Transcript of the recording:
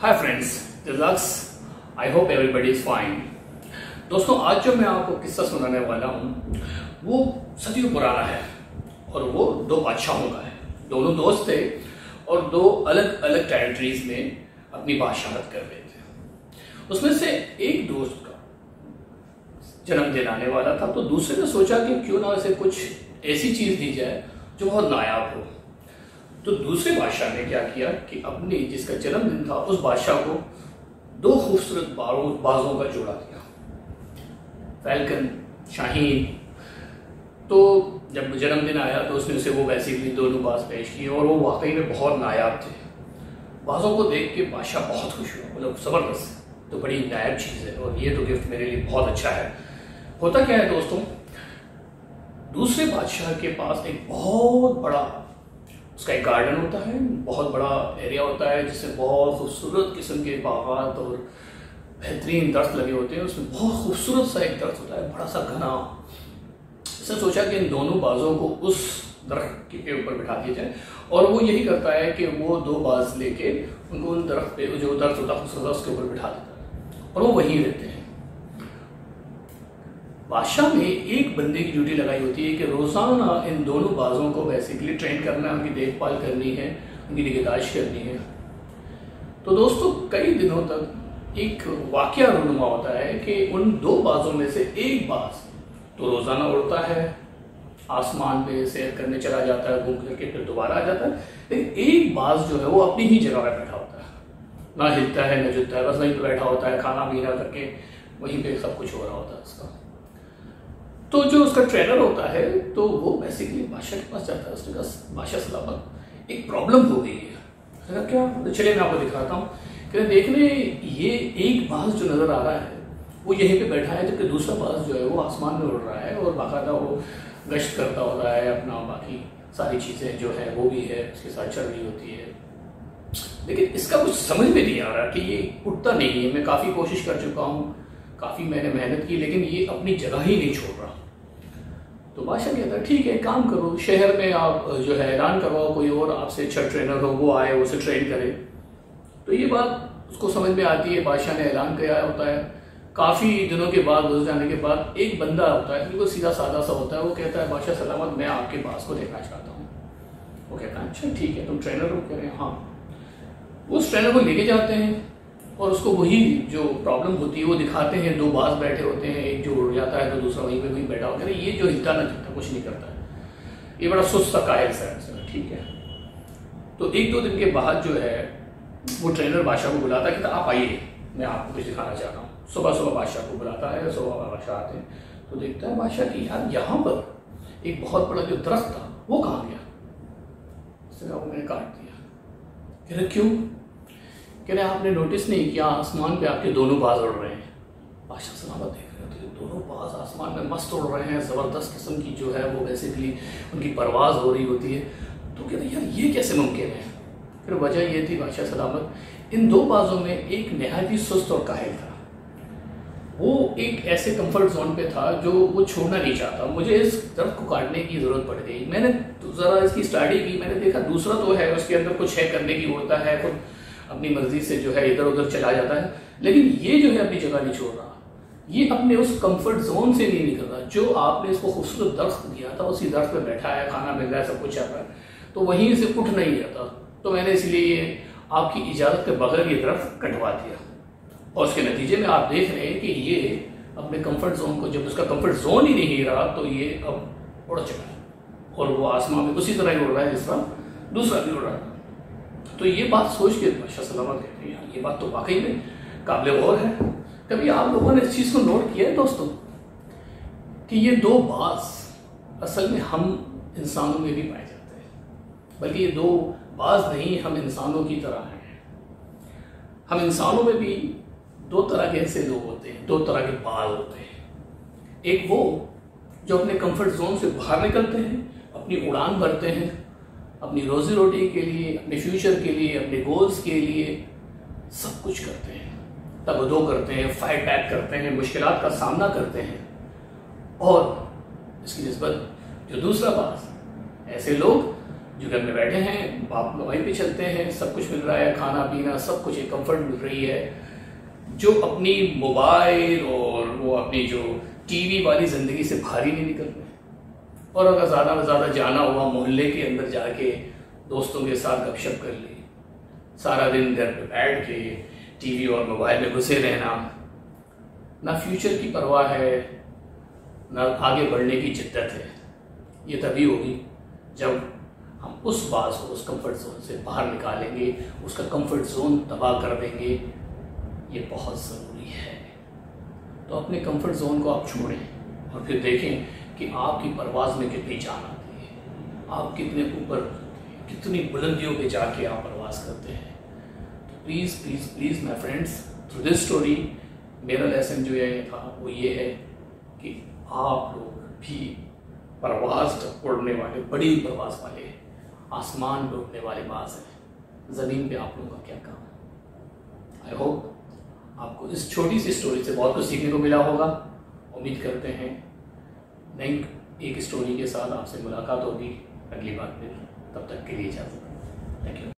Hi friends, relax. I hope everybody is fine. दोस्तों, आज जो मैं आपको किस्सा सुनाने वाला हूँ वो सदियों पुराना है और वो दो बादशाहों का है। दोनों दोस्त थे और दो अलग अलग टेरिटरीज में अपनी बादशाहत कर रहे थे। उसमें से एक दोस्त का जन्मदिन आने वाला था, तो दूसरे ने सोचा कि क्यों ना उसे कुछ ऐसी चीज दी जाए जो बहुत नायाब हो। तो दूसरे बादशाह ने क्या किया कि अपने जिसका जन्मदिन था उस बादशाह को दो खूबसूरत बाजों का जोड़ा दिया, फैल्कन, शाहीन। तो जब जन्मदिन आया तो उसने उसे वो बेसिकली दोनों बाज पेश किए और वो वाकई में बहुत नायाब थे। बाजों को देख के बादशाह बहुत खुश हुआ, मतलब ज़बरदस्त, तो बड़ी नायाब चीज़ है और ये तो गिफ्ट मेरे लिए बहुत अच्छा है। होता क्या है दोस्तों, दूसरे बादशाह के पास एक बहुत बड़ा उसका एक गार्डन होता है, बहुत बड़ा एरिया होता है जिसमें बहुत खूबसूरत किस्म के बागात और बेहतरीन दरख्त लगे होते हैं। उसमें बहुत खूबसूरत सा एक दरख्त होता है, बड़ा सा घना। इसने सोचा कि इन दोनों बाजों को उस दरख्त के ऊपर बिठा दिया जाए और वो यही करता है कि वो दो बाज लेके उनको उन दरख्त पे, जो दरख्त होता है खूबसूरत, उसके ऊपर बिठा देता है और वो वहीं रहते हैं। बादशाह ने एक बंदे की ड्यूटी लगाई होती है कि रोजाना इन दोनों बाजों को बेसिकली ट्रेन करना, उनकी देखभाल करनी है, उनकी निगहदाश्त करनी है। तो दोस्तों, कई दिनों तक एक वाकया रूनुमा होता है कि उन दो बाजों में से एक बाज तो रोजाना उड़ता है, आसमान पे सैर करने चला जाता है, घूम करके फिर दोबारा आ जाता है, लेकिन एक बाज जो है वो अपनी ही जगह पर बैठा होता है, ना हिलता है ना जुलता है, बस वहीं पर बैठा होता है, खाना पीना करके वहीं पे सब कुछ हो रहा होता है उसका। तो जो उसका ट्रेनर होता है तो वो बेसिकली बादशाह के पास जाता है। उसने कहा, बादशाह सलामत, एक प्रॉब्लम हो गई है। क्या? तो चलिए मैं आपको दिखाता हूँ। कि देखने ये एक बाज जो नजर आ रहा है वो यहीं पे बैठा है, जबकि दूसरा बाज जो है वो आसमान में उड़ रहा है और बाकायदा वो गश्त करता होता है, अपना बाकी सारी चीज़ें जो है वो भी है उसके साथ चल रही होती है। लेकिन इसका कुछ समझ में नहीं आ रहा कि ये उठता नहीं है। मैं काफ़ी कोशिश कर चुका हूँ, काफ़ी मैंने मेहनत की, लेकिन ये अपनी जगह ही नहीं छोड़ रहा। तो बादशाह कहता है, ठीक है, काम करो, शहर में आप जो है ऐलान करवाओ, कोई और आपसे अच्छा ट्रेनर हो वो आए, उसे ट्रेन करे। तो ये बात उसको समझ में आती है। बादशाह ने ऐलान किया होता है। काफ़ी दिनों के बाद, गुजर जाने के बाद, एक बंदा होता है, बिल्कुल सीधा साधा सा होता है। वो कहता है, बादशाह सलामत, मैं आपके पास को देखना चाहता हूँ। वो कहता है, अच्छा ठीक है, तुम ट्रेनर हो? कह रहे हैं हाँ। उस ट्रेनर को लेके जाते हैं और उसको वही जो प्रॉब्लम होती है वो दिखाते हैं। दो बाज बैठे होते हैं, एक जो उड़ जाता है तो दूसरा वहीं पे वहीं बैठा होता है। ये जो हिलता ना जुलता, कुछ नहीं करता है, ये बड़ा सुस्त सा कायल सा है। ठीक है। तो एक दो दिन के बाद जो है वो ट्रेनर बादशाह को बुलाता है कि आप आइए, मैं आपको कुछ दिखाना चाहता हूँ। सुबह सुबह बादशाह को बुलाता है, सुबह बादशाह आते हैं तो देखता है बादशाह की, यार यहाँ पर एक बहुत बड़ा जो दरख्त था वो कहाँ गया? उसने कहा, मैंने काट दिया। कह रहे क्यों? कह रहे आपने नोटिस नहीं किया आसमान पे आपके दोनों बाज उड़ रहे हैं? बादशाह सलामत देख रहे थे, दोनों बाज आसमान में मस्त उड़ रहे हैं, ज़बरदस्त किस्म की जो है वो बेसिकली उनकी परवाज हो रही होती है। तो कह रहे यार ये कैसे मुमकिन है? फिर वजह ये थी, बादशाह सलामत, इन दो बाजों में एक नहायत ही सुस्त और काहिल था। वो एक ऐसे कंफर्ट जोन पे था जो वो छोड़ना नहीं चाहता। मुझे इस दर्द को काटने की जरूरत पड़ गई। मैंने तो ज़रा इसकी स्टडी की, मैंने देखा दूसरा तो है, उसके अंदर कुछ है, करने की होता है, खुद अपनी मर्जी से जो है इधर उधर चला जाता है, लेकिन ये जो है अपनी जगह नहीं छोड़ रहा। ये अपने उस कंफर्ट जोन से नहीं निकल रहा। जो आपने इसको खूबसूरत दरख्त दिया था उसी दरख्त पे बैठा है, खाना मिल रहा है, सब कुछ चल रहा है, तो वहीं से उठ नहीं जाता। तो मैंने इसलिए आपकी इजाज़त के बगैर ये दरख्त कटवा दिया और उसके नतीजे में आप देख रहे हैं कि ये अपने कंफर्ट जोन को, जब उसका कंफर्ट जोन ही नहीं रहा तो ये अब उड़ चुका है और वो आसमान में उसी तरह ही उड़ रहा है जिस तरह दूसरा भी उड़ रहा है। तो ये बात सोच के बादशाह सलामत कहते हैं, यार ये बात तो वाकई में काबिल गौर है। कभी आप लोगों ने इस चीज़ को नोट किया है दोस्तों कि ये दो बाज असल में हम इंसानों में भी पाए जाते हैं, बल्कि ये दो बाज नहीं, हम इंसानों की तरह हैं। हम इंसानों में भी दो तरह के ऐसे लोग होते हैं, दो तरह के बाल होते हैं। एक वो जो अपने कंफर्ट जोन से बाहर निकलते हैं, अपनी उड़ान भरते हैं, अपनी रोजी रोटी के लिए, अपने फ्यूचर के लिए, अपने गोल्स के लिए सब कुछ करते हैं, तबदो करते हैं, फाइट बैक करते हैं, मुश्किलात का सामना करते हैं। और इसकी निस्बत जो दूसरा बाज, ऐसे लोग जो घर में बैठे हैं आप वहीं पे चलते हैं, सब कुछ मिल रहा है, खाना पीना सब कुछ, एक कंफर्ट मिल रही है। जो अपनी मोबाइल और वो अपनी जो टीवी वाली ज़िंदगी से बाहर ही नहीं निकल रहे। और अगर ज़्यादा से ज़्यादा जाना हुआ मोहल्ले के अंदर जाके दोस्तों के साथ गपशप कर ली, सारा दिन घर पे बैठ के टीवी और मोबाइल में घुसे रहना, ना फ्यूचर की परवाह है ना आगे बढ़ने की जिद्दत है। ये तभी होगी जब हम उस बात को उस कंफर्ट जोन से बाहर निकालेंगे, उसका कंफर्ट जोन तबाह कर देंगे। ये बहुत ज़रूरी है। तो अपने कंफर्ट जोन को आप छोड़ें और फिर देखें कि आपकी परवाज़ में कितनी जान आती है, आप कितने ऊपर कितनी बुलंदियों पे जाके आप परवाज़ करते हैं। तो please please please my friends, through this story मेरा लेसन जो ये था वो ये है कि आप लोग भी परवाज़ उड़ने वाले, बड़ी परवाज़ वाले, आसमान पे उड़ने वाले बाज हैं। ज़मीन पे आप लोगों का क्या काम। आई होप आपको इस छोटी सी स्टोरी से बहुत कुछ सीखने को मिला होगा। उम्मीद करते हैं नई एक स्टोरी के साथ आपसे मुलाकात होगी अगली बार फिर। तब तक के लिए इजाज़त। Thank you.